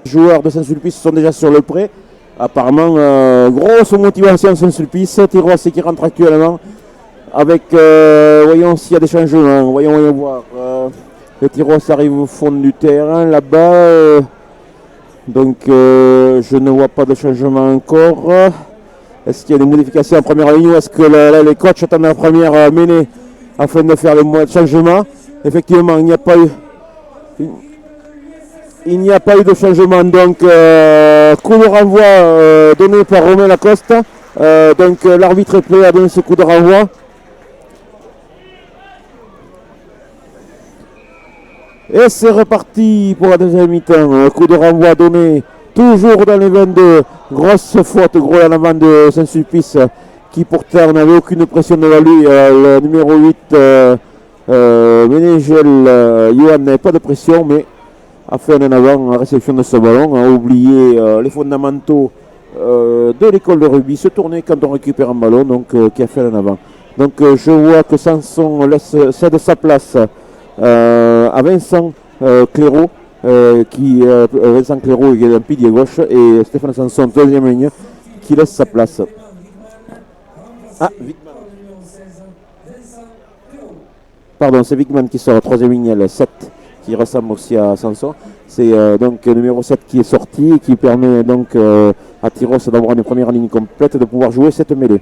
joueurs de Saint-Sulpice sont déjà sur le pré. Apparemment, grosse motivation Saint-Sulpice. Tyros qui rentre actuellement avec, voyons s'il y a des changements. Voyons voir. Le Tyros arrive au fond du terrain là-bas. Donc, je ne vois pas de changement encore. Est-ce qu'il y a des modifications en première ligne ou est-ce que les coachs attendent la première mêlée afin de faire le changement? Effectivement, il n'y a pas eu de changement. Donc, coup de renvoi donné par Romain Lacoste. Donc, l'arbitre est prêt à donner ce coup de renvoi. Et c'est reparti pour la deuxième mi-temps. Coup de renvoi donné toujours dans les 22. Grosse faute, gros en avant de Saint-Sulpice qui pourtant n'avait aucune pression devant lui. Le numéro 8, Ménégel, Johan n'avait pas de pression, mais a fait en avant la réception de ce ballon, a oublié les fondamentaux de l'école de rugby, se tourner quand on récupère un ballon, donc qui a fait en avant. Donc je vois que Sanson cède sa place à Vincent Clairaut, Vincent Clairaut est un pilier gauche, et Stéphane Sanson, deuxième ligne, qui laisse sa place. Ah, Wickman. Pardon, c'est Wickman qui sort, troisième ligne, le 7, qui ressemble aussi à Sanson. C'est donc le numéro 7 qui est sorti et qui permet donc à Tyros d'avoir une première ligne complète, de pouvoir jouer cette mêlée.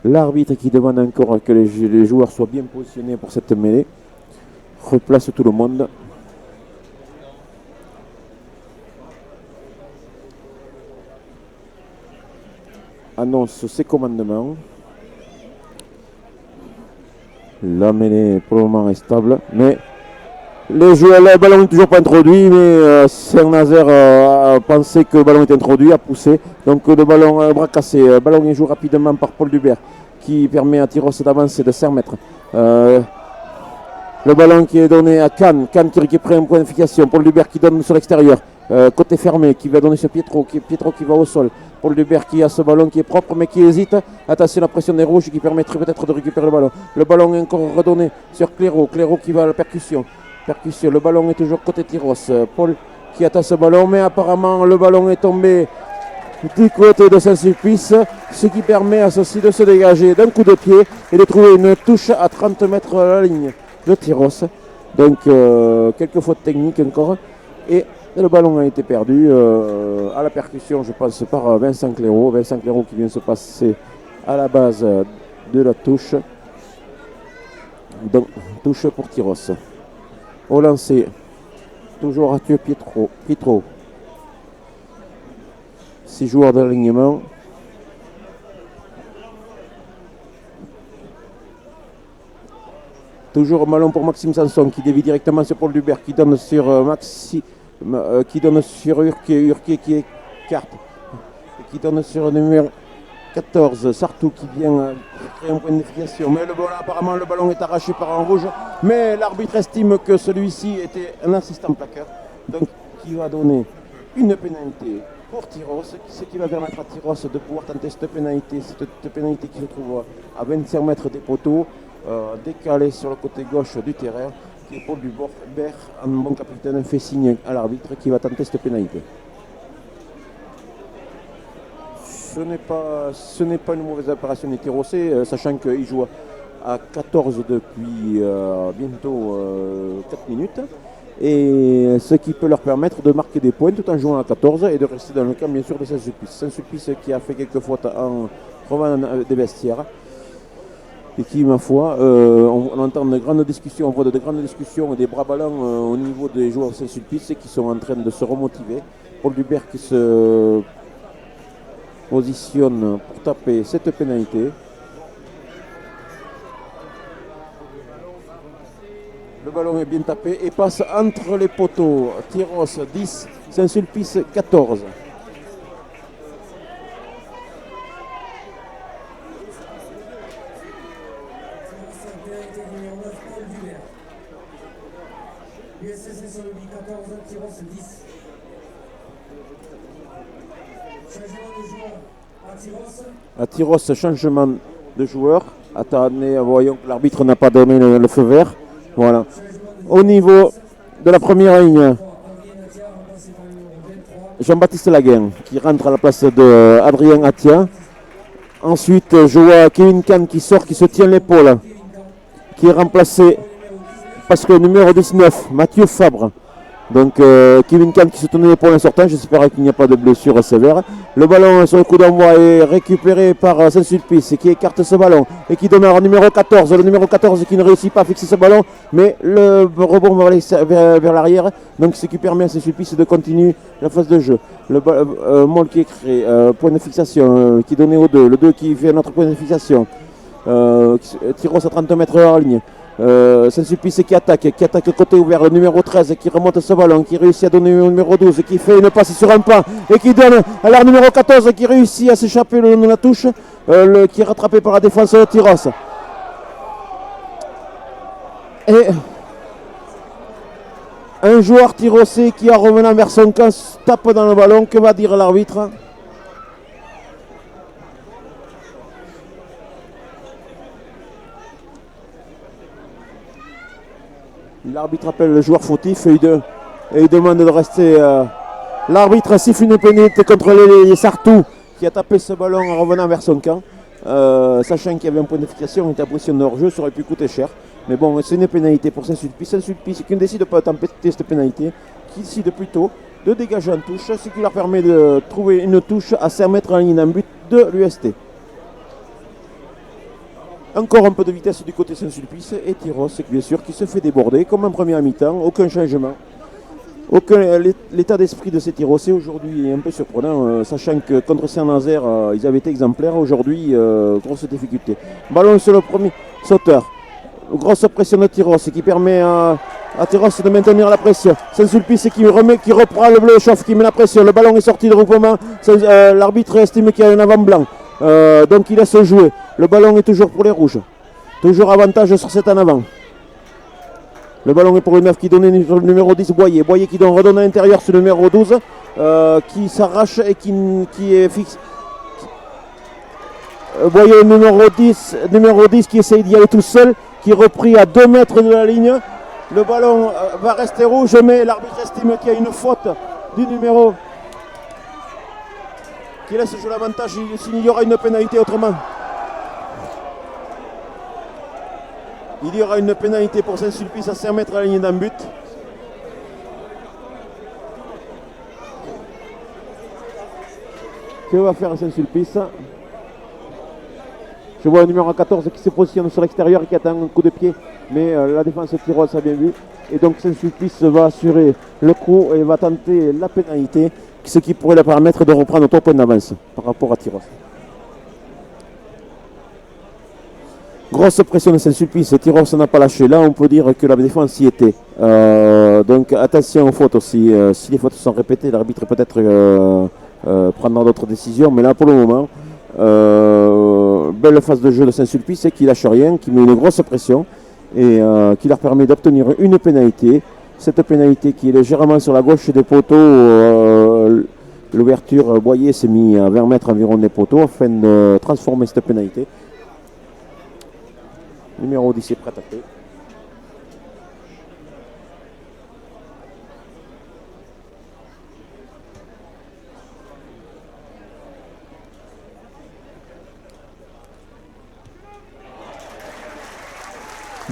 L'arbitre qui demande encore que les joueurs soient bien positionnés pour cette mêlée. Replace tout le monde. Annonce ses commandements. La mêlée pour le moment est stable, mais le ballon n'est toujours pas introduit, mais Saint-Nazaire a pensé que le ballon est introduit, a poussé. Donc le ballon bras cassé, le ballon est joué rapidement par Paul Dubert qui permet à Tyros d'avancer de 5 mètres. Le ballon qui est donné à Cannes qui récupère un point d'efficacité. Paul Dubert qui donne sur l'extérieur, côté fermé, qui va donner sur Pietro qui va au sol. Paul Dubert qui a ce ballon qui est propre mais qui hésite. Attention, la pression des rouges qui permettrait peut-être de récupérer le ballon. Le ballon est encore redonné sur Clairaut qui va à la percussion. Le ballon est toujours côté Tyros. Paul qui attend ce ballon, mais apparemment le ballon est tombé du côté de Saint-Sulpice, ce qui permet à ceci de se dégager d'un coup de pied et de trouver une touche à 30 mètres de la ligne de Tyros. Donc quelques fautes techniques encore, et le ballon a été perdu à la percussion, je pense, par Vincent Clairaut qui vient se passer à la base de la touche. Donc touche pour Tyros. Au lancer, toujours Mathieu Pietro. 6 joueurs d'alignement. Toujours ballon pour Maxime Sanson qui dévie directement sur Paul Dubert, qui donne sur Urquier qui écarte, qui donne sur le numéro 14, Sartou qui vient créer un point d'efficacité. Mais apparemment le ballon est arraché par un rouge, mais l'arbitre estime que celui-ci était un assistant plaqueur, donc qui va donner une pénalité pour Tyros, ce qui va permettre à Tyros de pouvoir tenter cette pénalité qui se trouve à 25 mètres des poteaux, décalé sur le côté gauche du terrain, qui est Paul Dubert, un bon capitaine, fait signe à l'arbitre qui va tenter cette pénalité. Ce n'est pas une mauvaise opération des Tyrossais, sachant qu'il joue à 14 depuis bientôt 4 minutes. Et ce qui peut leur permettre de marquer des points tout en jouant à 14 et de rester dans le camp bien sûr de Saint-Sulpice. Saint-Sulpice qui a fait quelques fautes en revenant des vestiaires et qui, ma foi, on entend de grandes discussions, on voit de grandes discussions et des bras ballants au niveau des joueurs de Saint-Sulpice qui sont en train de se remotiver. Paul Dubert qui se positionne pour taper cette pénalité. Le ballon est bien tapé et passe entre les poteaux. Tyros 10, Saint-Sulpice 14. À Tyros, changement de joueur. Attendez, voyons que l'arbitre n'a pas donné le feu vert. Voilà. Au niveau de la première ligne, Jean-Baptiste Laguin qui rentre à la place d'Adrien Atia. Ensuite, je vois Kevin Kahn qui sort, qui se tient l'épaule, qui est remplacé parce que le numéro 19, Mathieu Fabre. Donc Kevin Kahn qui se tenait l'épaule en sortant, j'espère qu'il n'y a pas de blessure sévère. Le ballon sur le coup d'envoi est récupéré par Saint-Sulpice qui écarte ce ballon et qui donne au numéro 14. Le numéro 14 qui ne réussit pas à fixer ce ballon, mais le rebond va aller vers l'arrière. Donc ce qui permet à Saint-Sulpice de continuer la phase de jeu. Le Moll qui est créé, point de fixation qui est donné au 2. Le 2 qui fait notre point de fixation. Tyros à 30 mètres hors ligne. Saint-Sulpice qui attaque côté ouvert, le numéro 13 qui remonte ce ballon, qui réussit à donner au numéro 12, qui fait une passe sur un pas et qui donne à la numéro 14 qui réussit à s'échapper le long de la touche, qui est rattrapé par la défense de Tyros. Et un joueur tyrossais qui, en revenant vers son camp, tape dans le ballon. Que va dire l'arbitre? L'arbitre appelle le joueur fautif et il demande de rester. L'arbitre siffle une pénalité contre les Sartou qui a tapé ce ballon en revenant vers son camp. Sachant qu'il y avait un point d'efficacité, on était à pression de hors-jeu, ça aurait pu coûter cher. Mais bon, c'est une pénalité pour Saint-Sulpice. Saint-Sulpice qui ne décide pas de tempêter cette pénalité, qui décide plutôt de dégager en touche, ce qui leur permet de trouver une touche à 5 mètres en ligne d'un but de l'UST. Encore un peu de vitesse du côté Saint-Sulpice et Tyros, bien sûr, qui se fait déborder comme en première mi-temps. Aucun changement. L'état d'esprit de ces Tyrossais aujourd'hui est un peu surprenant, sachant que contre Saint-Nazaire, ils avaient été exemplaires. Aujourd'hui, grosse difficulté. Ballon sur le premier sauteur. Grosse pression de Tyros qui permet à Tyros de maintenir la pression. Saint-Sulpice qui reprend le bleu chauffe, qui met la pression. Le ballon est sorti de regroupement. L'arbitre estime qu'il y a un avant blanc. Donc il laisse jouer. Le ballon est toujours pour les rouges. Toujours avantage sur cet en avant. Le ballon est pour le 9 qui donne le numéro 10, Boyer. Boyer qui redonne à l'intérieur sur le numéro 12, qui s'arrache et qui est fixe. Boyer numéro 10 qui essaye d'y aller tout seul, qui est repris à 2 mètres de la ligne. Le ballon va rester rouge, mais l'arbitre estime qu'il y a une faute du numéro qui laisse jouer l'avantage s'il y aura une pénalité autrement. Il y aura une pénalité pour Saint-Sulpice à 5 mètres à la ligne d'un but. Que va faire Saint-Sulpice? Je vois le numéro 14 qui se positionne sur l'extérieur et qui attend un coup de pied. Mais la défense Tyros a bien vu. Et donc Saint-Sulpice va assurer le coup et va tenter la pénalité, ce qui pourrait leur permettre de reprendre 3 points d'avance par rapport à Tyros. Grosse pression de Saint-Sulpice, Tyros n'a pas lâché. Là, on peut dire que la défense y était. Donc attention aux fautes aussi. Si les fautes sont répétées, l'arbitre peut-être prendra d'autres décisions. Mais là, pour le moment, belle phase de jeu de Saint-Sulpice qui lâche rien, qui met une grosse pression et qui leur permet d'obtenir une pénalité. Cette pénalité qui est légèrement sur la gauche des poteaux. L'ouverture Boyer s'est mis à 20 mètres environ des poteaux afin de transformer cette pénalité. Numéro 10 est prêt à taper.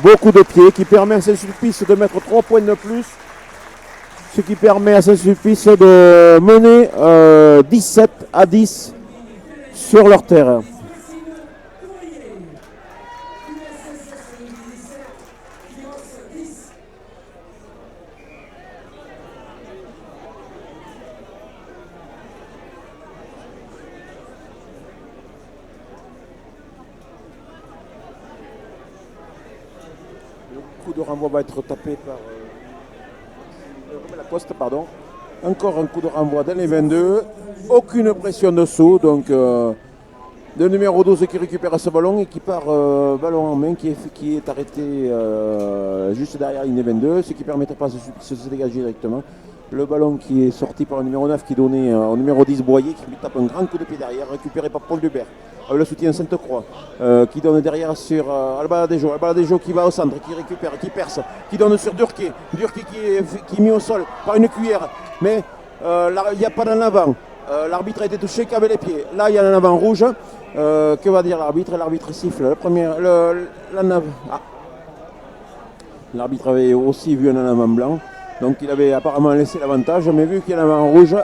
Beaucoup de pieds qui permet à Saint-Sulpice de mettre 3 points de plus. Ce qui permet à Saint-Sulpice de mener 17-10 sur leur terrain. Le renvoi va être tapé par Lacoste, pardon. Encore un coup de renvoi dans les 22. Aucune pression dessous. Donc le numéro 12 qui récupère ce ballon et qui part ballon en main, qui est arrêté juste derrière la ligne 22, ce qui ne permettra pas de se dégager directement. Le ballon qui est sorti par le numéro 9 qui donnait au numéro 10 Boyer qui lui tape un grand coup de pied derrière, récupéré par Paul Dubert. avec le soutien Sainte-Croix, qui donne derrière sur Albaladejo. Albaladejo qui va au centre, qui récupère, qui perce, qui donne sur Durquet. Durquet qui est mis au sol par une cuillère, mais il n'y a pas d'en avant. L'arbitre a été touché qu'avec les pieds. Là, il y a un avant rouge. Que va dire l'arbitre? L'arbitre siffle. L'arbitre avait aussi vu un avant blanc. Donc il avait apparemment laissé l'avantage. Mais vu qu'il y a un avant rouge,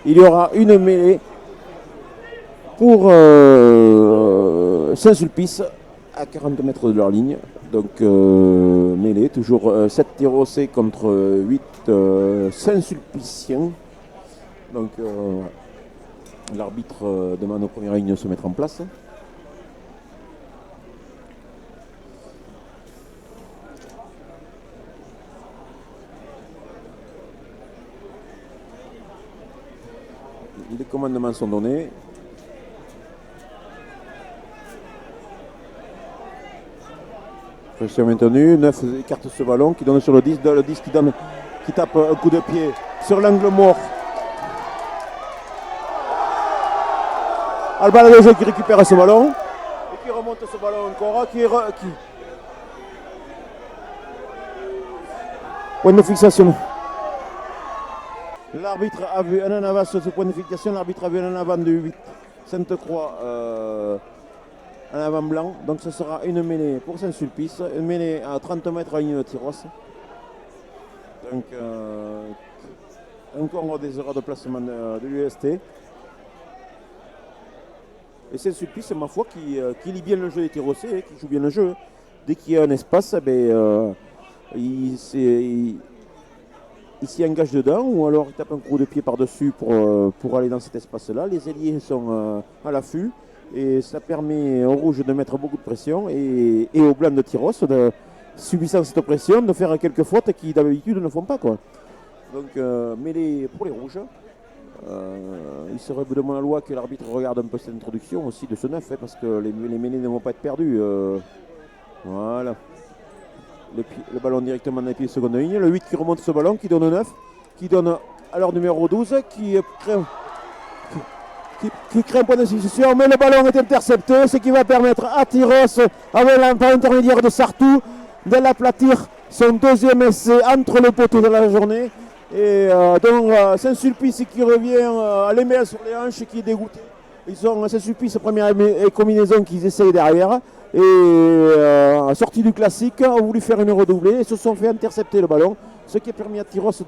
il y aura une mêlée pour Saint-Sulpice à 40 mètres de leur ligne. Donc mêlée, toujours 7 Tirocais contre 8 Saint-Sulpiciens. Donc l'arbitre demande aux premières lignes de se mettre en place. Les commandements sont donnés. Pression maintenue, 9 écarte ce ballon qui donne sur le 10, le 10 qui tape un coup de pied sur l'angle mort. Albaladejo qui récupère ce ballon et qui remonte ce ballon encore. Point de fixation. L'arbitre a vu un en avant sur ce point de fixation. L'arbitre a vu un en avant de 8 Sainte-Croix, un avant blanc. Donc ce sera une mêlée pour Saint-Sulpice. Une mêlée à 30 mètres à la ligne de Tyrosse. Donc encore des erreurs de placement de l'UST. Et Saint-Sulpice, ma foi, qui lit bien le jeu des Tyrossais, qui joue bien le jeu. Dès qu'il y a un espace, il s'y engage dedans, ou alors il tape un coup de pied par-dessus pour aller dans cet espace-là. Les ailiers sont à l'affût, et ça permet au rouge de mettre beaucoup de pression, et au blanc de Tyrosse, subissant cette pression, de faire quelques fautes qui d'habitude ne font pas, quoi. Donc mêlée pour les rouges. Il serait de mon loi que l'arbitre regarde un peu cette introduction aussi de ce 9, parce que les mêlées ne vont pas être perdues. Voilà. Le ballon directement dans les pieds de seconde ligne. Le 8 qui remonte ce ballon, qui donne 9, qui donne à leur numéro 12, qui crée un point de substitution, mais le ballon est intercepté, ce qui va permettre à Tyrosse, avec l'intermédiaire de Sartou, de l'aplatir son deuxième essai entre les poteaux de la journée. Et donc Saint-Sulpice qui revient à l'émêle sur les hanches, qui est dégoûté. Ils ont Saint-Sulpice, première combinaison qu'ils essayent derrière. Et sortie du classique, ont voulu faire une redoublée et se sont fait intercepter le ballon. Ce qui a permis à Tyrosse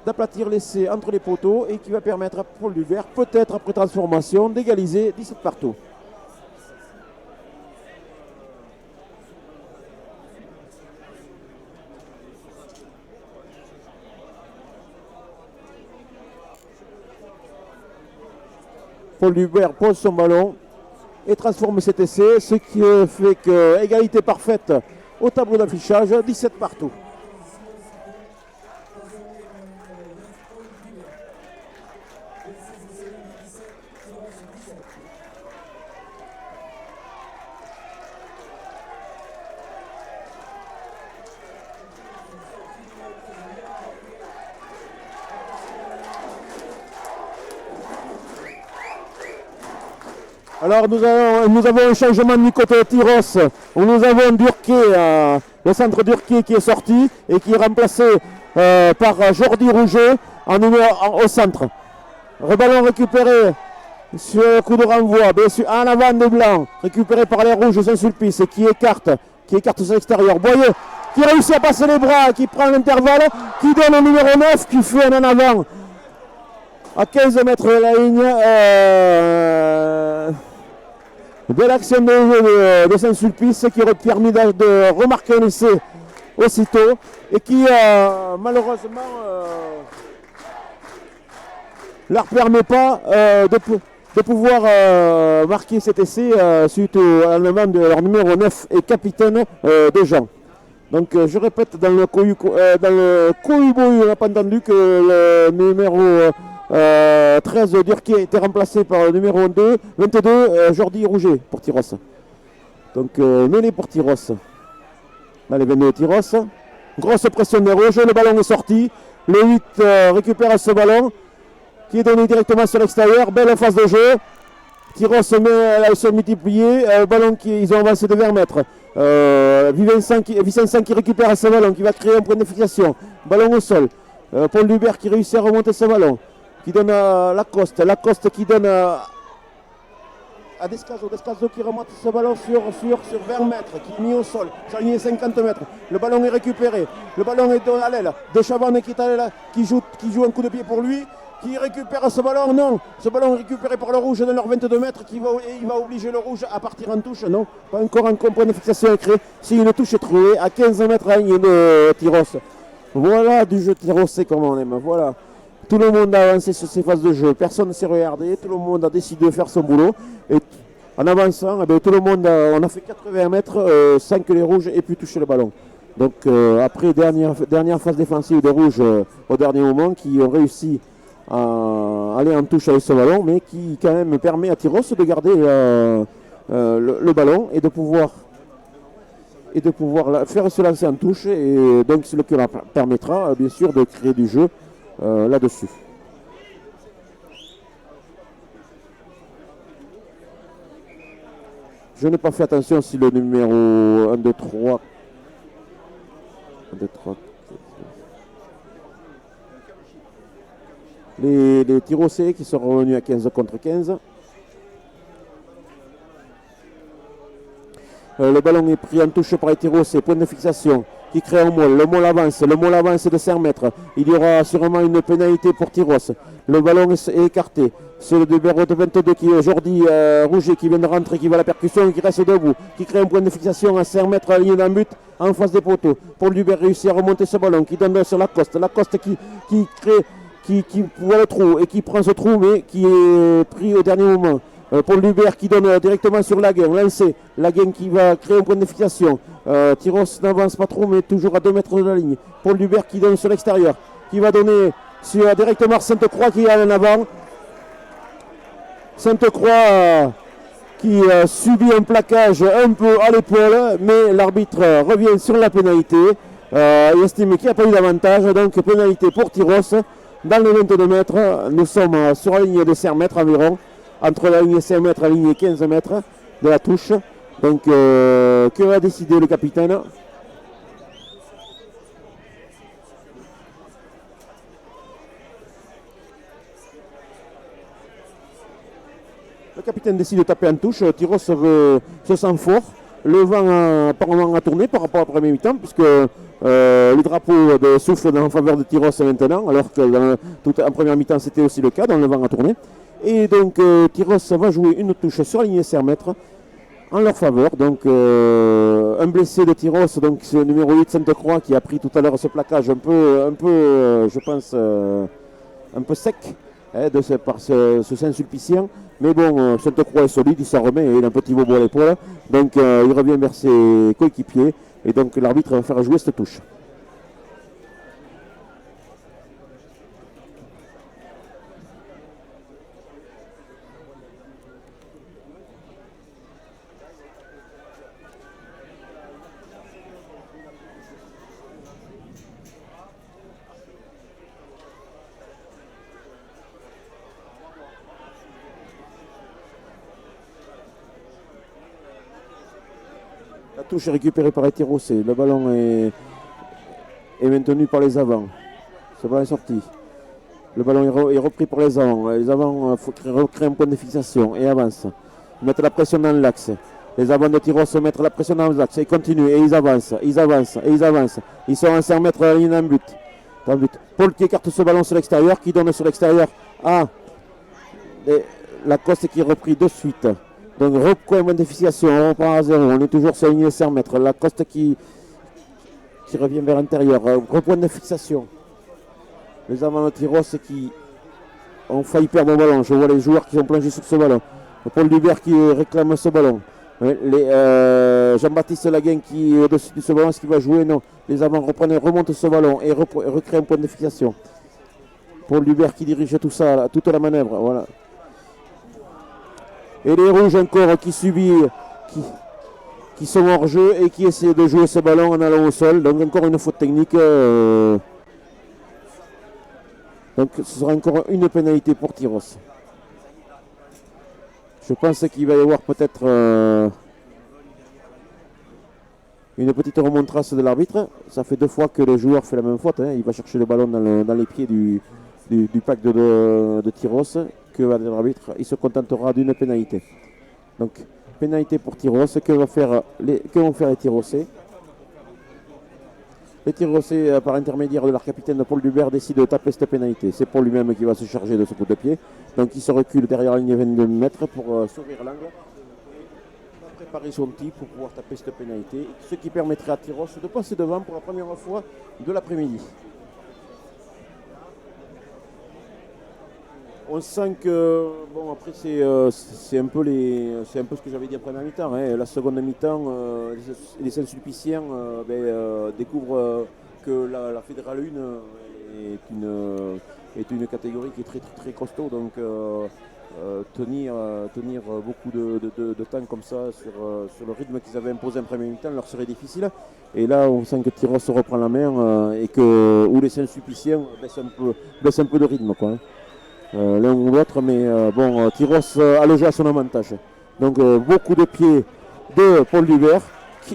d'aplatir l'essai entre les poteaux et qui va permettre à Paul Duvert, peut-être après transformation, d'égaliser 17 partout. Paul Duvert pose son ballon et transforme cet essai, ce qui fait que égalité parfaite au tableau d'affichage, 17 partout. Alors nous avons un changement du côté de Tyrosse, où nous avons Durquet, le centre Durquet qui est sorti et qui est remplacé par Jordi Rouget au centre. Ballon récupéré sur le coup de renvoi, bien sûr, en avant de blanc, récupéré par les rouges Saint-Sulpice qui écarte sur l'extérieur. Boyer qui réussit à passer les bras, qui prend l'intervalle, qui donne le numéro 9, qui fait un en avant à 15 mètres de la ligne. Belle action de Saint-Sulpice qui aurait permis de remarquer un essai aussitôt et qui malheureusement ne leur permet pas de pouvoir marquer cet essai suite à l'enlèvement de leur numéro 9 et capitaine de Jean. Donc je répète, dans le Cohubohu, on n'a pas entendu que le numéro 13 Durquet a été remplacé par le numéro 22 Jordi Rouget pour Tyrosse. Donc mêlée pour Tyrosse. Dans les 22 de Tyrosse. Grosse pression des rouges, le ballon est sorti. Le 8 récupère ce ballon qui est donné directement sur l'extérieur. Belle phase de jeu. Tyros se multiplier. Ballon ils ont avancé de 20 mètres. Vincent qui récupère ce ballon, qui va créer un point de fixation. Ballon au sol. Paul Dubert qui réussit à remonter ce ballon. Qui donne à Lacoste. Lacoste qui donne à Descazo. Descazo qui remonte ce ballon sur 20 mètres, qui est mis au sol, sur la ligne 50 mètres. Le ballon est récupéré. Le ballon est à l'aile. De Chavannes qui est à l'aile, qui joue un coup de pied pour lui. Qui récupère ce ballon, non. Ce ballon est récupéré par le rouge dans leurs 22 mètres. Il va obliger le rouge à partir en touche, non. Pas encore un point de fixation à créer. Si une touche est trouvée à 15 mètres à la ligne de Tyros. Voilà du jeu tyrossais comme on aime. Voilà. Tout le monde a avancé sur ces phases de jeu. Personne ne s'est regardé. Tout le monde a décidé de faire son boulot. Et en avançant, tout le monde on a fait 80 mètres sans que les rouges aient pu toucher le ballon. Donc après, dernière phase défensive des rouges au dernier moment qui ont réussi à aller en touche avec ce ballon, mais qui quand même permet à Tyros de garder le ballon et de pouvoir faire se lancer en touche, et donc ce qui leur permettra bien sûr de créer du jeu là-dessus. Je n'ai pas fait attention si le numéro 1, 2, 3 les Tyrossais qui sont revenus à 15 contre 15. Le ballon est pris en touche par les Tyrossais, point de fixation qui crée un molle. Le molle avance de 5 mètres. Il y aura sûrement une pénalité pour Tyros. Le ballon est écarté. C'est le numéro de 22 qui est aujourd'hui Rouget qui vient de rentrer, qui va à la percussion, qui reste debout, qui crée un point de fixation à 5 mètres à la ligne d'un but en face des poteaux. Paul Dubert réussit à remonter ce ballon, qui donne sur Lacoste. Lacoste qui voit le trou et qui prend ce trou, mais qui est pris au dernier moment. Paul Dubert qui donne directement sur Laguin, lancé. Laguin qui va créer un point de fixation. Tyros n'avance pas trop, mais toujours à 2 mètres de la ligne. Paul Dubert qui donne sur l'extérieur, qui va donner sur directement Sainte-Croix qui est en avant. Sainte-Croix qui subit un plaquage un peu à l'épaule, mais l'arbitre revient sur la pénalité. Il estime qu'il n'y a pas eu d'avantage, donc pénalité pour Tyros. Dans les 22 mètres, nous sommes sur la ligne de 5 mètres environ, entre la ligne 5 mètres et la ligne 15 mètres de la touche. Donc, que va décider le capitaine ? Le capitaine décide de taper en touche. Tyros se sent fort. Le vent apparemment a tourné par rapport au premier mi-temps, puisque les drapeaux soufflent en faveur de Tyros maintenant, alors que en première mi-temps c'était aussi le cas, donc le vent a tourné. Et donc Tyros va jouer une touche sur la ligne 5 mètres en leur faveur. Donc un blessé de Tyros, donc c'est le numéro 8 Sainte-Croix qui a pris tout à l'heure ce plaquage un peu je pense un peu sec par ce Saint-Sulpicien. Mais bon, Sainte-Croix est solide, il s'en remet et il a un petit bobo à l'épaule. Donc il revient vers ses coéquipiers et donc l'arbitre va faire jouer cette touche. La touche est récupérée par les Tyrossais. Le ballon est maintenu par les avants. Ce ballon est sorti. Le ballon est repris par les avants. Les avants recréent un point de fixation et avancent. Ils mettent la pression dans l'axe. Les avants de Tyros mettent la pression dans l'axe. Ils continuent et ils avancent. Ils avancent. Ils sont à 5 mètres à la ligne d'un but. Paul qui écarte ce ballon sur l'extérieur, qui donne sur l'extérieur à Lacoste qui est repris de suite. Donc point de fixation, on repart à 0, on est toujours sur la ligne 5 mètres. Lacoste qui revient vers l'intérieur, point de fixation. Les avants de Tyros qui ont failli perdre le ballon. Je vois les joueurs qui ont plongé sur ce ballon. Paul Dubert qui réclame ce ballon. Jean-Baptiste Laguin qui est au-dessus de ce ballon, est-ce qu'il va jouer? Non. Les avants remontent ce ballon et recréent un point de fixation. Paul Dubert qui dirige tout ça, toute la manœuvre. Voilà. Et les rouges encore qui sont hors jeu et qui essaient de jouer ce ballon en allant au sol. Donc encore une faute technique. Donc ce sera encore une pénalité pour Tyros. Je pense qu'il va y avoir peut-être une petite remontrace de l'arbitre. Ça fait 2 fois que le joueur fait la même faute. Il va chercher le ballon dans les pieds du pack de Tyros. Que va dire l'arbitre? Il se contentera d'une pénalité. Donc, pénalité pour Tyros. Que vont faire les Tyrosais? Les Tyrosais, par intermédiaire de leur capitaine Paul Dubert, décident de taper cette pénalité. C'est Paul lui-même qui va se charger de ce coup de pied. Donc, il se recule derrière la ligne 22 mètres pour s'ouvrir l'angle. Préparer son tir pour pouvoir taper cette pénalité, ce qui permettrait à Tyros de passer devant pour la première fois de l'après-midi. On sent que, bon, après c'est un peu ce que j'avais dit après la mi-temps. La seconde mi-temps, les Saint-Sulpiciens découvrent que la Fédérale 1 est une catégorie qui est très très, très costaud. Donc tenir beaucoup de temps comme ça sur le rythme qu'ils avaient imposé en première mi-temps leur serait difficile. Et là, on sent que Tyros reprend la main et que les Saint-Sulpiciens baissent un peu de rythme, quoi. L'un ou l'autre, mais Tyros a le jeu à son avantage. Donc beaucoup de pieds de Paul Dubert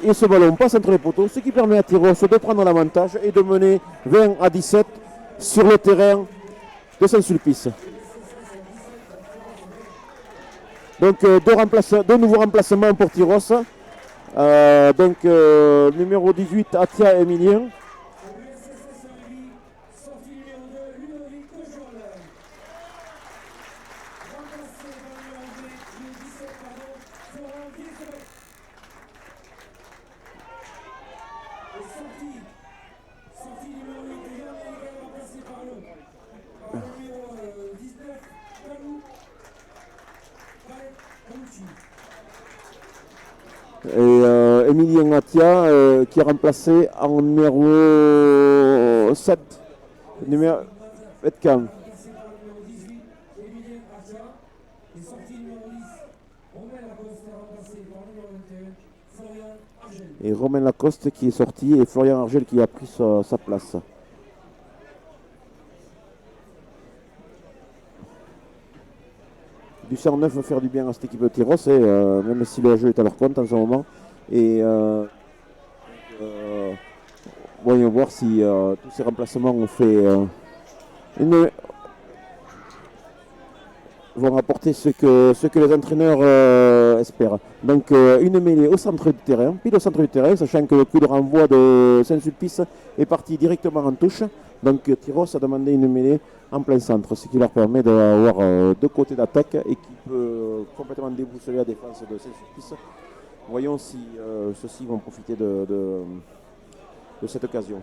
et ce ballon passe entre les poteaux, ce qui permet à Tyros de prendre l'avantage et de mener 20-17 sur le terrain de Saint-Sulpice. Donc deux nouveaux remplacements pour Tyros. Numéro 18, Atia Emilien. Et Emilien Atia qui est remplacé en numéro 7, numéro Betcam. Et Romain Lacoste qui est sorti et Florian Argel qui a pris sa place. Du 109 va faire du bien à cette équipe de Tyros, même si le jeu est à leur compte en ce moment. Et voyons voir si tous ces remplacements vont apporter ce que les entraîneurs espèrent. Donc une mêlée au centre du terrain, pile au centre du terrain, sachant que le coup de renvoi de Saint-Sulpice est parti directement en touche. Donc Tyros a demandé une mêlée en plein centre, ce qui leur permet d'avoir 2 côtés d'attaque et qui peut complètement déboussoler la défense de Saint-Sulpice. Voyons si ceux-ci vont profiter de cette occasion.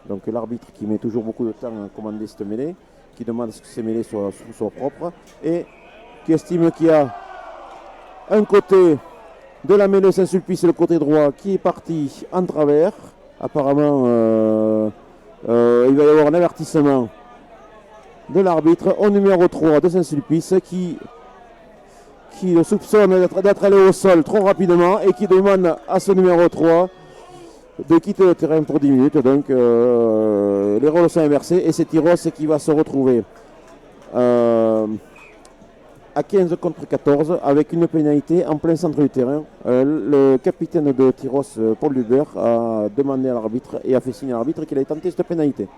Donc l'arbitre qui met toujours beaucoup de temps à commander cette mêlée, qui demande que ces mêlées soient propres et qui estime qu'il y a un côté de la mêlée Saint-Sulpice, le côté droit, qui est parti en travers. Apparemment, il va y avoir un avertissement de l'arbitre au numéro 3 de Saint-Sulpice qui le soupçonne d'être allé au sol trop rapidement et qui demande à ce numéro 3 de quitter le terrain pour 10 minutes. Donc les rôles sont inversés et c'est Tyros qui va se retrouver à 15 contre 14 avec une pénalité en plein centre du terrain. Le capitaine de Tyros, Paul Dubert, a demandé à l'arbitre et a fait signer à l'arbitre qu'il allait tenter cette pénalité.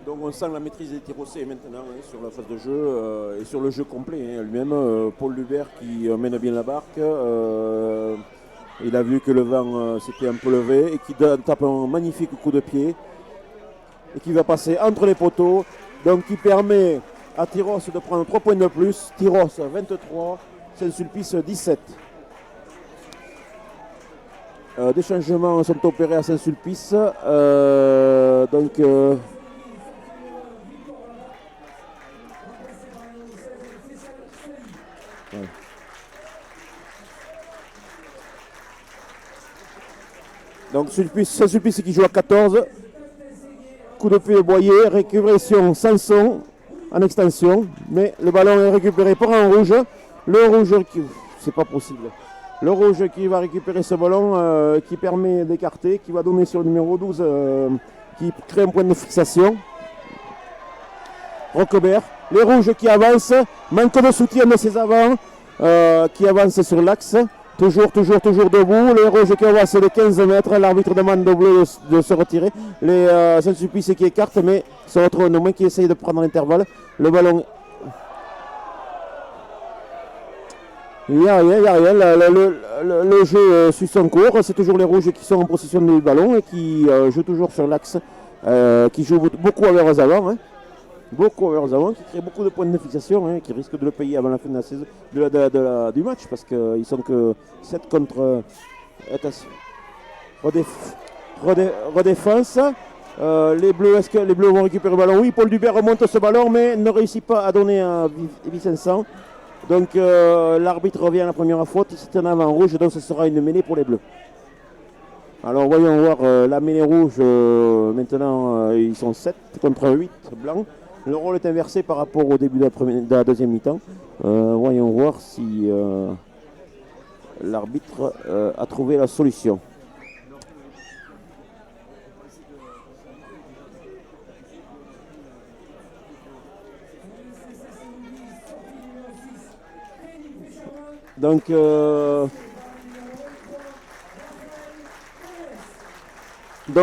Donc on sent la maîtrise des Tyrosais maintenant sur la phase de jeu et sur le jeu complet lui-même. Paul Dubert qui mène bien la barque. Il a vu que le vent s'était un peu levé et qui tape un magnifique coup de pied et qui va passer entre les poteaux. Donc qui permet à Tyros de prendre 3 points de plus. Tyros 23, Saint-Sulpice 17. Des changements sont opérés à Saint-Sulpice. Donc Saint-Sulpice qui joue à 14. Coup de pied de Boyer, récupération Sanson en extension. Mais le ballon est récupéré par un rouge. Le rouge qui... C'est pas possible. Le rouge qui va récupérer ce ballon qui permet d'écarter, qui va donner sur le numéro 12 qui crée un point de fixation. Roquebert. Les rouges qui avancent. Manque de soutien de ses avants qui avancent sur l'axe. Toujours debout. Les rouges qui avancent de 15 mètres. L'arbitre demande au bleu de se retirer. Les Saint-Sulpice qui écartent, mais se retrouvent au moins qui essayent de prendre l'intervalle. Le ballon. Il n'y a rien. Le jeu suit son cours. C'est toujours les rouges qui sont en possession du ballon et qui jouent toujours sur l'axe. Qui jouent beaucoup avec leurs avants. Beaucoup vers avant, qui crée beaucoup de points de fixation, qui risquent de le payer avant la fin de la saison, du match, parce qu'ils sont que 7 contre. Redéfense. Les Bleus, est-ce que les Bleus vont récupérer le ballon? Oui, Paul Dubert remonte ce ballon, mais ne réussit pas à donner à Vincent. Donc l'arbitre revient à la première faute, c'est un avant rouge, donc ce sera une mêlée pour les Bleus. Alors voyons voir la mêlée rouge, maintenant ils sont 7 contre 8 blancs. Le rôle est inversé par rapport au début de la deuxième mi-temps. Voyons voir si l'arbitre a trouvé la solution. Donc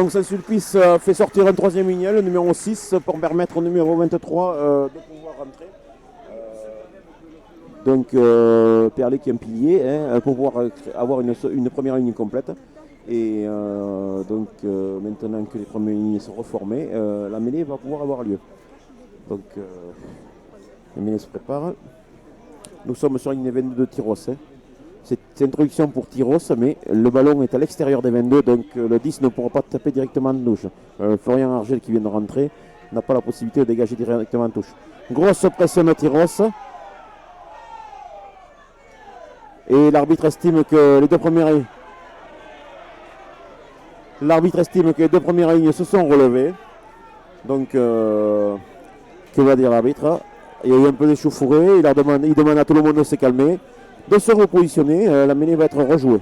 Saint-Sulpice fait sortir un troisième lignel, le numéro 6, pour permettre au numéro 23 de pouvoir rentrer. Perlet qui est un pilier, pour pouvoir avoir une première ligne complète. Et maintenant que les premières lignes sont reformées, la mêlée va pouvoir avoir lieu. Donc la mêlée se prépare. Nous sommes sur la ligne 22 de Tyros. C'est introduction pour Tyros, mais le ballon est à l'extérieur des 22, donc le 10 ne pourra pas taper directement en touche. Florian Argel qui vient de rentrer n'a pas la possibilité de dégager directement en touche. Grosse pression de Tyros. Et l'arbitre estime que les deux premières lignes se sont relevées. Donc, que va dire l'arbitre? Il y a eu un peu d'échauffourée, il demande à tout le monde de se calmer, de se repositionner, la mêlée va être rejouée.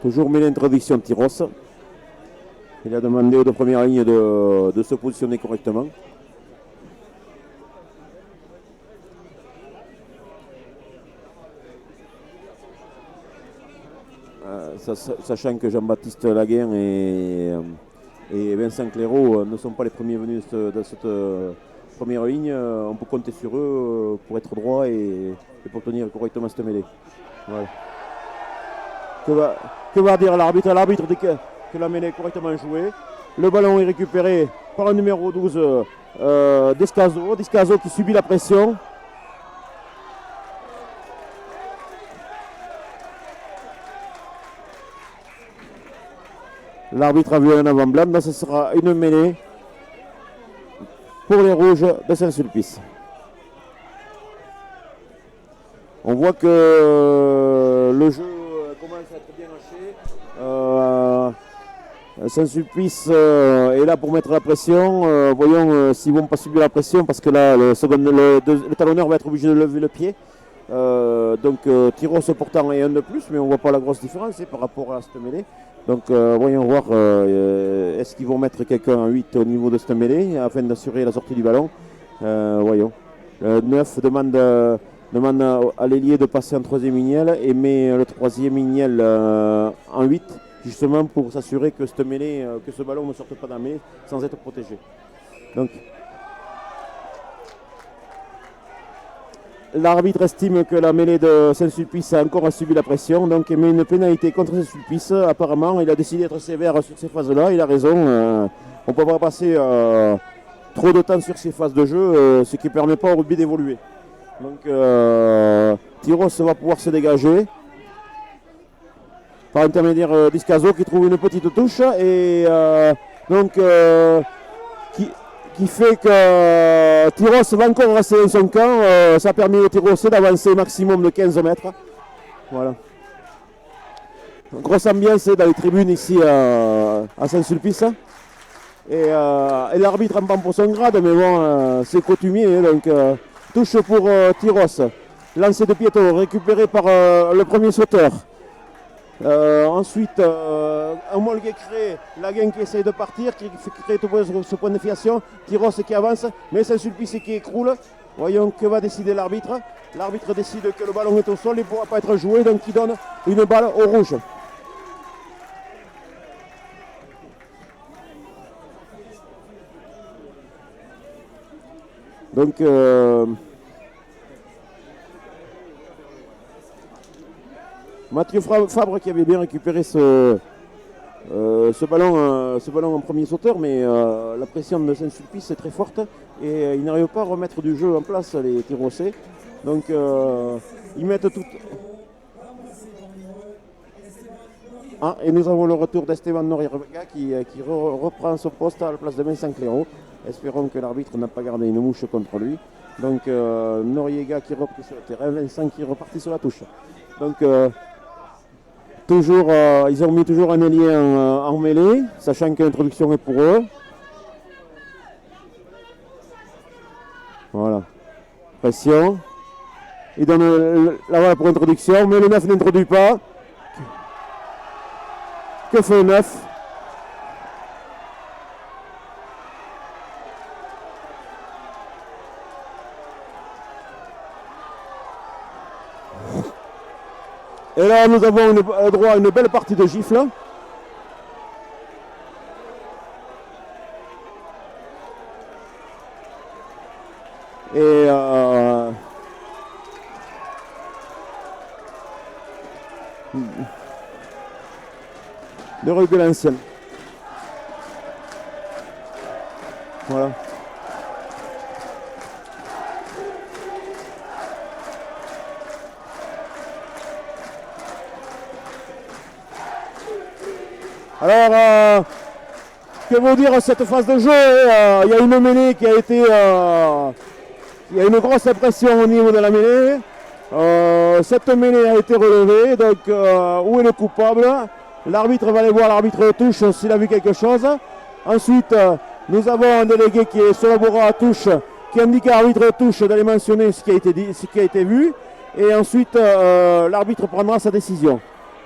Toujours mêlée introduction de Tyros. Il a demandé aux deux premières lignes de se positionner correctement. Sachant que Jean-Baptiste Laguin et Vincent Clairaut ne sont pas les premiers venus de cette première ligne, on peut compter sur eux pour être droit et pour tenir correctement cette mêlée. Voilà. Que va dire l'arbitre? L'arbitre dit que la mêlée est correctement jouée. Le ballon est récupéré par le numéro 12 Descazo. Descazo qui subit la pression. L'arbitre a vu un avant blanc, mais ce sera une mêlée pour les rouges de Saint-Sulpice. On voit que le jeu commence à être bien haché. Saint-Sulpice est là pour mettre la pression. Voyons s'ils ne vont pas subir la pression, parce que là, le talonneur va être obligé de lever le pied. Tyros pourtant est un de plus, mais on ne voit pas la grosse différence par rapport à cette mêlée. Donc voyons voir, est-ce qu'ils vont mettre quelqu'un en 8 au niveau de cette mêlée afin d'assurer la sortie du ballon. Voyons. 9 demande à l'ailier de passer en troisième lignel et met le troisième lignel en 8, justement pour s'assurer que cette mêlée, que ce ballon ne sorte pas dans la mêlée sans être protégé. Donc l'arbitre estime que la mêlée de Saint-Sulpice a encore subi la pression, donc il met une pénalité contre Saint-Sulpice. Apparemment, il a décidé d'être sévère sur ces phases-là, il a raison. On ne peut pas passer trop de temps sur ces phases de jeu, ce qui ne permet pas au rugby d'évoluer. Donc Tyros va pouvoir se dégager par intermédiaire Descazo qui trouve une petite touche et qui fait que Tyros va encore rester dans son camp. Ça a permis aux Tyrosais d'avancer maximum de 15 mètres. Voilà. Grosse ambiance dans les tribunes ici à Saint-Sulpice. Et l'arbitre en prend pour son grade, mais bon, c'est coutumier. Donc, touche pour Tyros. Lancé de piéton, récupéré par le premier sauteur. Ensuite, homologué créé, Laguin qui essaye de partir, qui crée tout ce point de fiation. Tyros qui avance, mais Saint-Sulpice qui écroule. Voyons que va décider l'arbitre. L'arbitre décide que le ballon est au sol, il ne pourra pas être joué, donc il donne une balle au rouge. Donc, Mathieu Fabre qui avait bien récupéré ce ballon en premier sauteur, mais la pression de Saint-Sulpice est très forte et ils n'arrivent pas à remettre du jeu en place, les Tyrosais. Donc ils mettent tout. Ah, et nous avons le retour d'Esteban Noriega qui reprend son poste à la place de Vincent Cléro. Espérons que l'arbitre n'a pas gardé une mouche contre lui. Donc Noriega qui reprit sur le terrain, Vincent qui est reparti sur la touche. Donc toujours, ils ont mis toujours un ailier en mêlée, sachant que l'introduction est pour eux. Voilà. Pression. Il donne la balle pour introduction, mais le 9 n'introduit pas. Que fait le 9 ? Et là, nous avons droit à une belle partie de gifles. Et de rugby l'ancienne. Voilà. Alors, que vous dire cette phase de jeu? Il y a une mêlée qui a été... il y a une grosse impression au niveau de la mêlée. Cette mêlée a été relevée, donc où est le coupable? L'arbitre va aller voir l'arbitre de touche s'il a vu quelque chose. Ensuite, nous avons un délégué qui est sur le bord à touche, qui indique à l'arbitre de touche d'aller mentionner ce qui a été dit, ce qui a été vu. Et ensuite, l'arbitre prendra sa décision.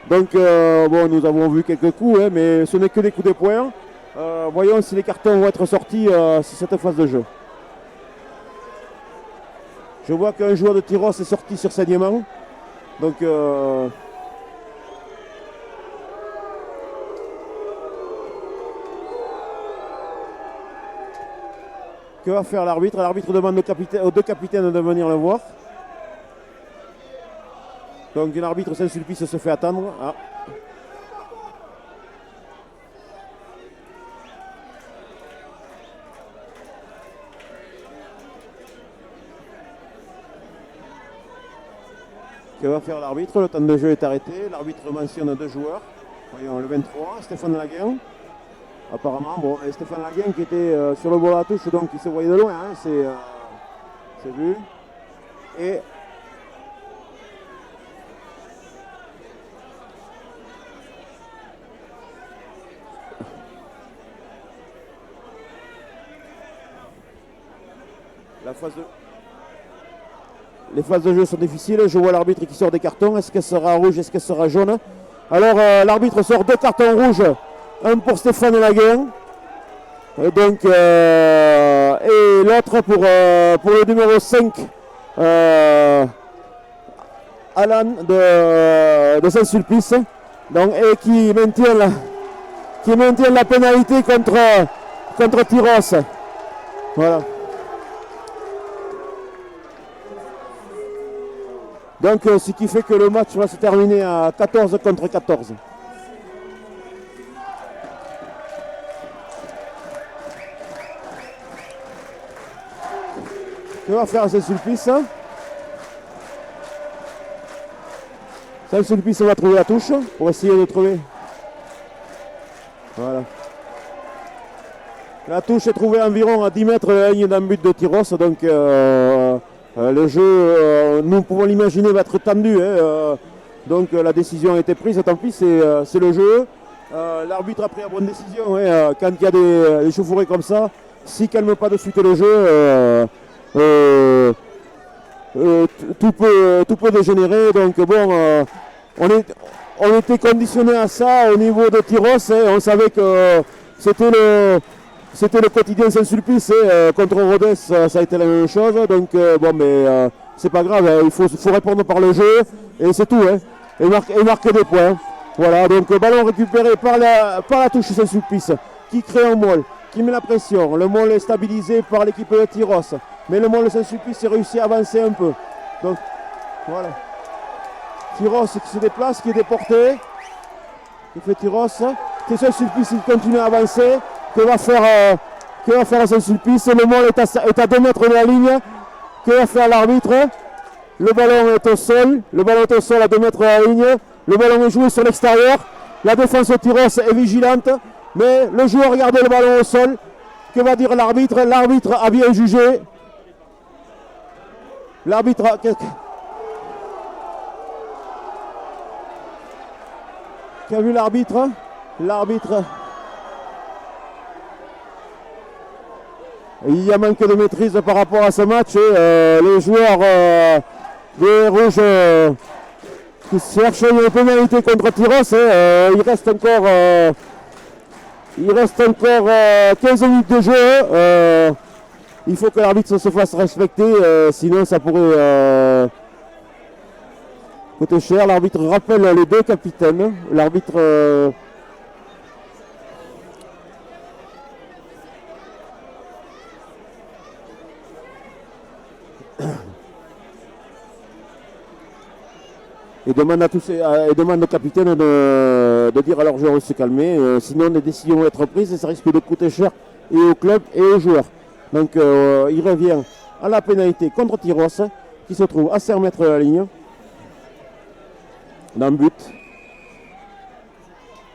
Donc, bon, nous avons vu quelques coups, hein, mais ce n'est que des coups de poing. Voyons si les cartons vont être sortis sur cette phase de jeu. Je vois qu'un joueur de Tyros est sorti sur saignement. Donc, que va faire l'arbitre? L'arbitre demande aux deux capitaines de venir le voir. Donc l'arbitre Saint-Sulpice se fait attendre. Ah. Que va faire l'arbitre? Le temps de jeu est arrêté. L'arbitre mentionne deux joueurs. Voyons le 23, Stéphane Laguin. Apparemment, bon, et Stéphane Laguin qui était sur le bord de la touche, donc il se voyait de loin, hein, c'est vu. Et les phases de jeu sont difficiles. Je vois l'arbitre qui sort des cartons. Est-ce qu'elle sera rouge? Est-ce qu'elle sera jaune? Alors l'arbitre sort deux cartons rouges. Un pour Stéphane Laguin. Donc, et l'autre pour le numéro 5. Alan de Saint-Sulpice. Donc, et qui maintient la pénalité contre Tyros. Voilà. Donc ce qui fait que le match va se terminer à 14 contre 14. Que va faire Saint-Sulpice? Saint-Sulpice va trouver la touche pour essayer de trouver. Voilà. La touche est trouvée environ à 10 mètres de la ligne d'un but de Tyrosse. Donc le jeu, nous pouvons l'imaginer, va être tendu. Donc la décision a été prise, tant pis, c'est le jeu. L'arbitre a pris la bonne décision. Quand il y a des échauffourées comme ça, s'il ne calme pas de suite le jeu, tout peut dégénérer. Donc bon, on était conditionné à ça au niveau de Tyrosse. On savait que c'était le quotidien Saint-Sulpice. Contre Rodez, ça a été la même chose. Donc bon, mais c'est pas grave. Il faut répondre par le jeu et c'est tout. Et marquer des points. Voilà, donc ballon récupéré par la touche Saint-Sulpice qui crée un môle, qui met la pression. Le môle est stabilisé par l'équipe de Tyrosse. Mais le môle Saint-Sulpice a réussi à avancer un peu. Donc voilà. Tyrosse qui se déplace, qui est déporté. Qui fait Tyrosse. Saint-Sulpice qui continue à avancer. Que va faire Saint-Sulpice? Le môle est à 2 mètres de la ligne. Que va faire l'arbitre? Le ballon est au sol. Le ballon est au sol à 2 mètres de la ligne. Le ballon est joué sur l'extérieur. La défense de Tyrosse est vigilante. Mais le joueur regarde le ballon au sol. Que va dire l'arbitre? L'arbitre a bien jugé. L'arbitre a... Qu'a vu l'arbitre? L'arbitre... Il y a manque de maîtrise par rapport à ce match. Les joueurs des Rouges qui cherchent une pénalité contre Tyrosse. Il reste encore 15 minutes de jeu. Il faut que l'arbitre se fasse respecter, sinon ça pourrait coûter cher. L'arbitre rappelle les 2 capitaines. L'arbitre... Et demande au capitaine de dire à leurs joueurs de se calmer. Sinon, des décisions vont être prises et ça risque de coûter cher et au club et aux joueurs. Donc, il revient à la pénalité contre Tyrosse qui se trouve à 5 mètres de la ligne. Dans le but.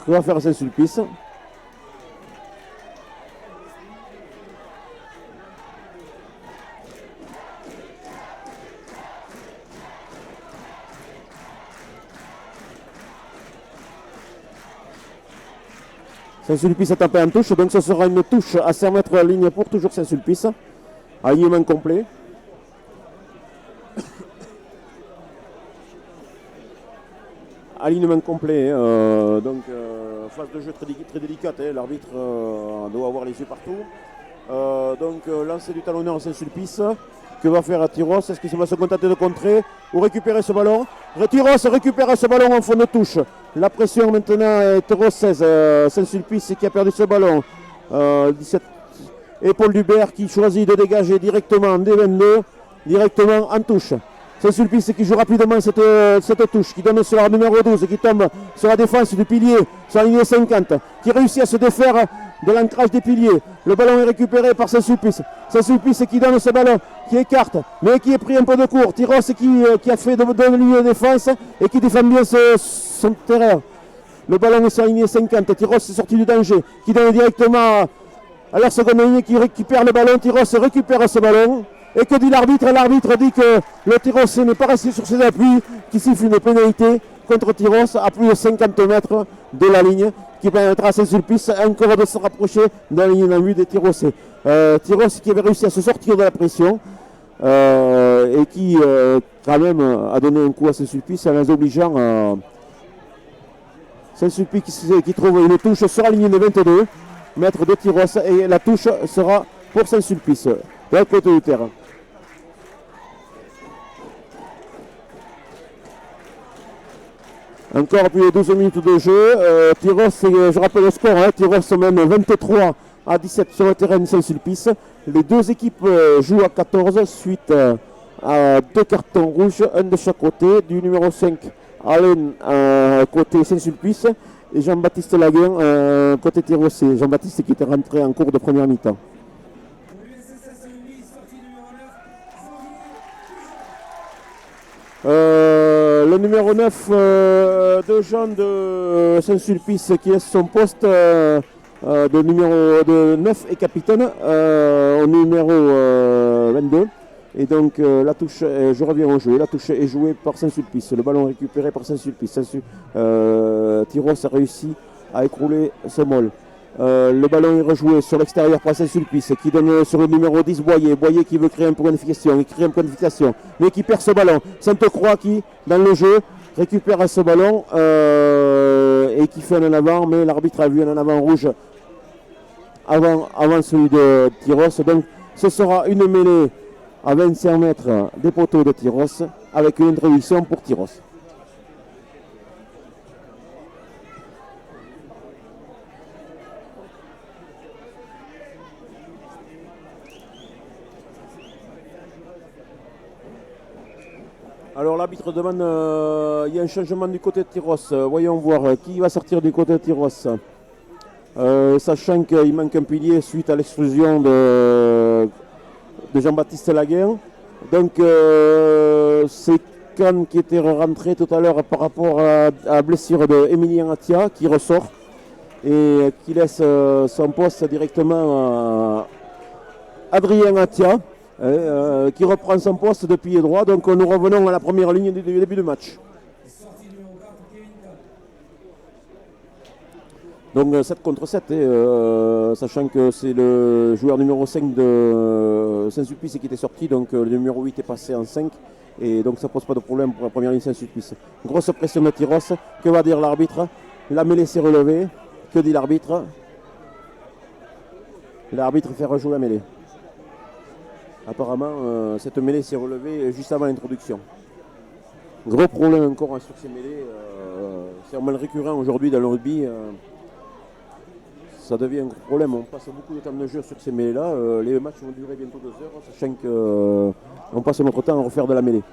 Que va faire Saint-Sulpice? Saint-Sulpice a tapé en touche, donc ce sera une touche à 5 mètres de la ligne pour toujours Saint-Sulpice. Alignement complet. Alignement complet, donc phase de jeu très délicate, l'arbitre doit avoir les yeux partout. Donc lancer du talonneur à Saint-Sulpice. Que va faire Tyrosse? Est-ce que ça va se contenter de contrer ou récupérer ce ballon? Tyrosse récupère ce ballon en fond de touche. La pression maintenant est Tyrosse. Saint-Sulpice qui a perdu ce ballon. 17. Et Paul Dubert qui choisit de dégager directement des 22, directement en touche. Saint-Sulpice qui joue rapidement cette touche, qui donne sur la numéro 12, qui tombe sur la défense du pilier, sur la ligne 50, qui réussit à se défaire de l'ancrage des piliers. Le ballon est récupéré par Saint-Sulpice. Saint-Sulpice qui donne ce ballon, qui écarte, mais qui est pris un peu de court. Tyrosse qui a fait de ligne de défense et qui défend bien son terrain. Le ballon est sur la ligne 50. Tyrosse est sorti du danger, qui donne directement à la seconde ligne, qui récupère le ballon. Tyrosse récupère ce ballon. Et que dit l'arbitre? L'arbitre dit que le Tyrosse n'est pas resté sur ses appuis, qui siffle une pénalité contre Tyrosse à plus de 50 mètres de la ligne, qui permettra à Saint-Sulpice encore de se rapprocher de la ligne d'en vue des Tyrossais. Tyrosse qui avait réussi à se sortir de la pression et qui quand même a donné un coup à Saint-Sulpice en les obligeant Saint-Sulpice qui trouve une touche sur la ligne de 22 mètres de Tyrosse et la touche sera pour Saint-Sulpice de l'autre côté du terrain. Encore plus de 12 minutes de jeu. Tyrosse, je rappelle le score, Tyrosse mène 23 à 17 sur le terrain de Saint-Sulpice. Les deux équipes jouent à 14 suite à 2 cartons rouges, un de chaque côté, du numéro 5 Alain côté Saint-Sulpice et Jean-Baptiste Laguin côté Tyrossais. Jean-Baptiste qui était rentré en cours de première mi-temps. Le numéro 9 de Jean de Saint-Sulpice qui est son poste de 9 et capitaine au numéro 22. Et donc la touche, je reviens au jeu, la touche est jouée par Saint-Sulpice, le ballon récupéré par Saint-Sulpice. Tyros a réussi à écrouler ce mol. Le ballon est rejoué sur l'extérieur par Saint-Sulpice qui donne sur le numéro 10 Boyer. Boyer qui veut créer un point de fixation, mais qui perd ce ballon. Sainte-Croix qui, dans le jeu, récupère ce ballon et qui fait un en avant, mais l'arbitre a vu un en avant rouge avant celui de Tyros. Donc ce sera une mêlée à 25 mètres des poteaux de Tyros avec une introduction pour Tyros. Alors l'arbitre demande, il y a un changement du côté de Tyros. Voyons voir qui va sortir du côté de Tyros. Sachant qu'il manque un pilier suite à l'exclusion de Jean-Baptiste Laguin. Donc c'est Kahn qui était rentré tout à l'heure par rapport à la blessure d'Emilien Attia qui ressort et qui laisse son poste directement à Adrien Attia. Qui reprend son poste de pied droit. Donc nous revenons à la première ligne du début du match. Donc 7 contre 7, sachant que c'est le joueur numéro 5 de Saint-Sulpice qui était sorti, donc le numéro 8 est passé en 5, et donc ça pose pas de problème pour la première ligne Saint-Sulpice. Grosse pression de Tyros, que va dire l'arbitre? La mêlée s'est relevée, que dit l'arbitre? L'arbitre fait rejouer la mêlée. Apparemment, cette mêlée s'est relevée juste avant l'introduction. Gros problème encore sur ces mêlées. C'est un mal récurrent aujourd'hui dans le rugby. Ça devient un gros problème. On passe beaucoup de temps de jeu sur ces mêlées-là. Les matchs vont durer bientôt 2 heures, sachant qu'on passe notre temps à refaire de la mêlée.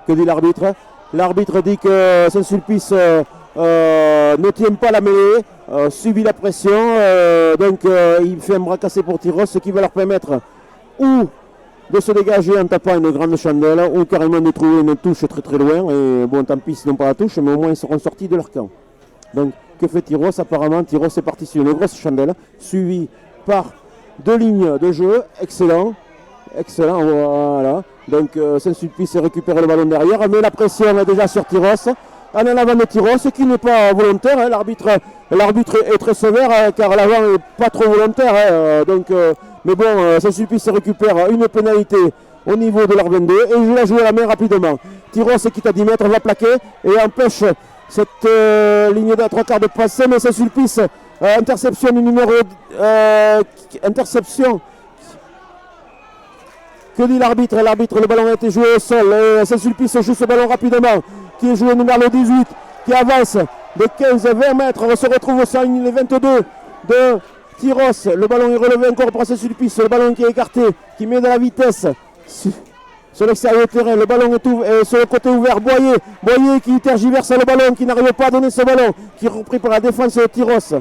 Que dit l'arbitre? L'arbitre dit que Saint-Sulpice ne tient pas la mêlée, subit la pression. Donc il fait un bras cassé pour Tyros, ce qui va leur permettre ou de se dégager en tapant une grande chandelle, ou carrément de trouver une touche très très loin. Et bon, tant pis, ils n'ont pas la touche, mais au moins ils seront sortis de leur camp. Donc, que fait Tyros? Apparemment, Tyros est parti sur une grosse chandelle, suivi par 2 lignes de jeu. Excellent, voilà. Donc, Saint-Sulpice récupère le ballon derrière, mais la pression est déjà sur Tyros. En avant de Tyros, qui n'est pas volontaire. Hein. L'arbitre est très sévère, car l'avant n'est pas trop volontaire. Mais bon, Saint-Sulpice récupère une pénalité au niveau de leur 22 et je la joue à la main rapidement. Tyros qui est à 10 mètres va plaquer et empêche cette ligne de 3 quarts de passer, mais Saint-Sulpice, interception du numéro... interception. Que dit l'arbitre? L'arbitre, le ballon a été joué au sol. Saint-Sulpice joue ce ballon rapidement, qui est joué numéro 18, qui avance de 15-20 mètres. On se retrouve au sein ligne 22 de Tyros. Le ballon est relevé encore par Saint-Sulpice. Le ballon qui est écarté, qui met de la vitesse sur l'extérieur du terrain. Le ballon est sur le côté ouvert. Boyer qui tergiverse le ballon, qui n'arrive pas à donner ce ballon, qui est repris par la défense de Tyros.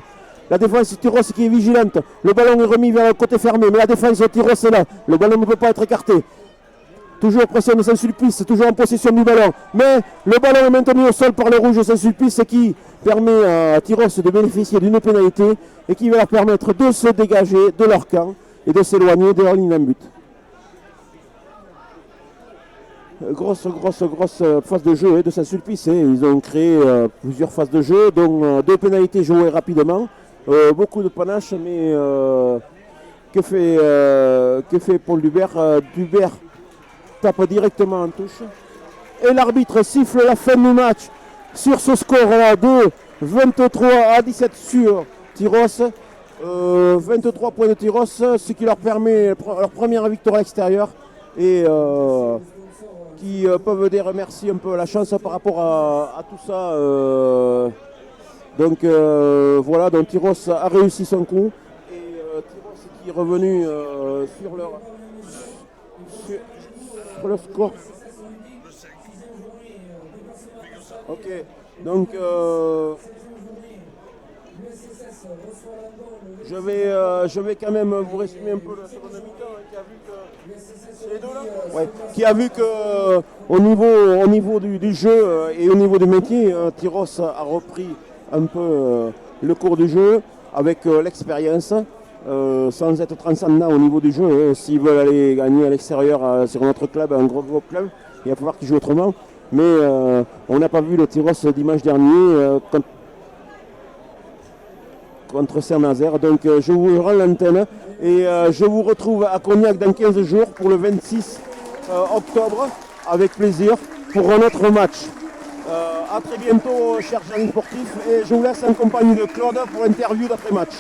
La défense de Tyros qui est vigilante. Le ballon est remis vers le côté fermé, mais la défense de Tyros est là. Le ballon ne peut pas être écarté. Toujours pression de Saint-Sulpice, toujours en possession du ballon. Mais le ballon est maintenu au sol par le rouge de Saint-Sulpice qui permet à Tyros de bénéficier d'une pénalité et qui va leur permettre de se dégager de leur camp et de s'éloigner de leur ligne d'un but. Grosse phase de jeu de Saint-Sulpice. Ils ont créé plusieurs phases de jeu, dont 2 pénalités jouées rapidement. Beaucoup de panache, mais que fait Paul Dubert? Dubert tape directement en touche. Et l'arbitre siffle la fin du match sur ce score-là de 23 à 17 sur Tyros. 23 points de Tyros, ce qui leur permet leur première victoire à l'extérieur. Et qui peuvent dire merci un peu à la chance par rapport à tout ça. Donc voilà, donc Tyros a réussi son coup. Et Tyros qui est revenu sur le score. Ok, donc je vais quand même vous résumer un peu la seconde mi-temps, qui a vu que au niveau du jeu et au niveau du métier, Tyros a repris un peu le cours du jeu, avec l'expérience, sans être transcendant au niveau du jeu. S'ils veulent aller gagner à l'extérieur sur notre club, un gros club, il va falloir qu'ils jouent autrement. Mais on n'a pas vu le Tyrosse dimanche dernier contre Saint-Nazaire. Donc je vous rends l'antenne et je vous retrouve à Cognac dans 15 jours pour le 26 octobre, avec plaisir, pour un autre match. A très bientôt, chers amis sportifs, et je vous laisse en compagnie de Claude pour l'interview d'après-match.